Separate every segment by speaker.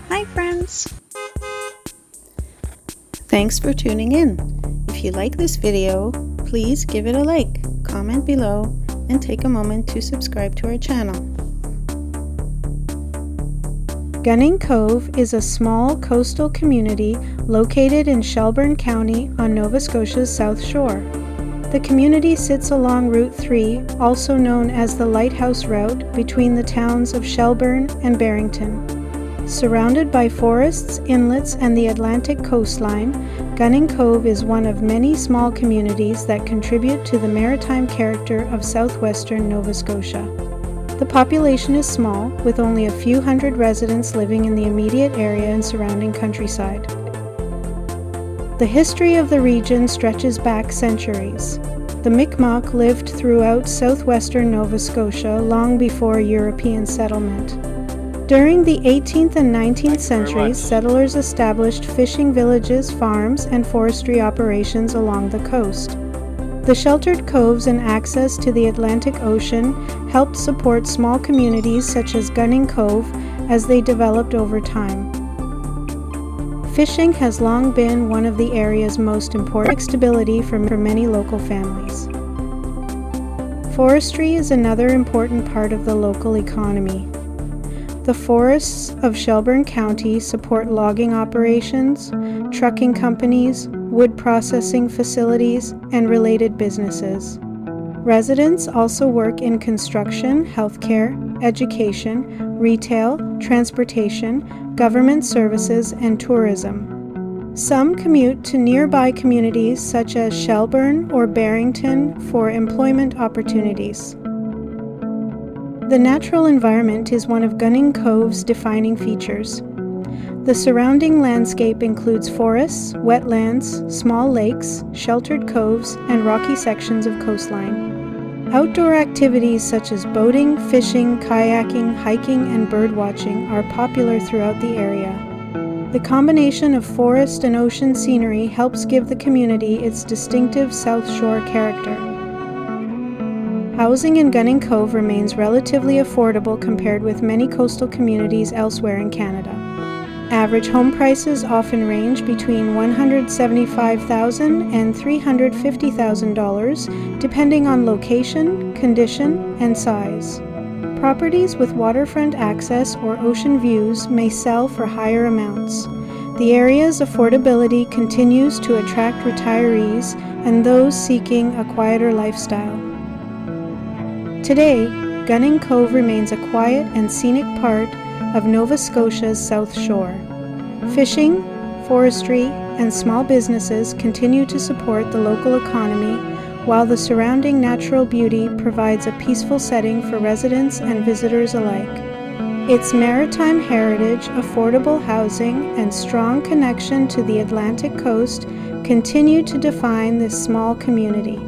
Speaker 1: Hi friends! Thanks for tuning in. If you like this video, please give it a like, comment below, and take a moment to subscribe to our channel. Gunning Cove is a small coastal community located in Shelburne County on Nova Scotia's South Shore. The community sits along Route 3, also known as the Lighthouse Route, between the towns of Shelburne and Barrington. Surrounded by forests, inlets, and the Atlantic coastline, Gunning Cove is one of many small communities that contribute to the maritime character of southwestern Nova Scotia. The population is small, with only a few hundred residents living in the immediate area and surrounding countryside. The history of the region stretches back centuries. The Mi'kmaq lived throughout southwestern Nova Scotia long before European settlement. During the 18th and 19th centuries, settlers established fishing villages, farms, and forestry operations along the coast. The sheltered coves and access to the Atlantic Ocean helped support small communities such as Gunning Cove as they developed over time. Fishing has long been one of the area's most important stability for many local families. Forestry is another important part of the local economy. The forests of Shelburne County support logging operations, trucking companies, wood processing facilities, and related businesses. Residents also work in construction, healthcare, education, retail, transportation, government services, and tourism. Some commute to nearby communities such as Shelburne or Barrington for employment opportunities. The natural environment is one of Gunning Cove's defining features. The surrounding landscape includes forests, wetlands, small lakes, sheltered coves, and rocky sections of coastline. Outdoor activities such as boating, fishing, kayaking, hiking, and birdwatching are popular throughout the area. The combination of forest and ocean scenery helps give the community its distinctive South Shore character. Housing in Gunning Cove remains relatively affordable compared with many coastal communities elsewhere in Canada. Average home prices often range between $175,000 and $350,000, depending on location, condition, and size. Properties with waterfront access or ocean views may sell for higher amounts. The area's affordability continues to attract retirees and those seeking a quieter lifestyle. Today, Gunning Cove remains a quiet and scenic part of Nova Scotia's South Shore. Fishing, forestry, and small businesses continue to support the local economy, while the surrounding natural beauty provides a peaceful setting for residents and visitors alike. Its maritime heritage, affordable housing, and strong connection to the Atlantic coast continue to define this small community.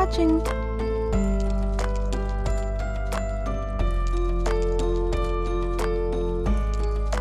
Speaker 1: watching!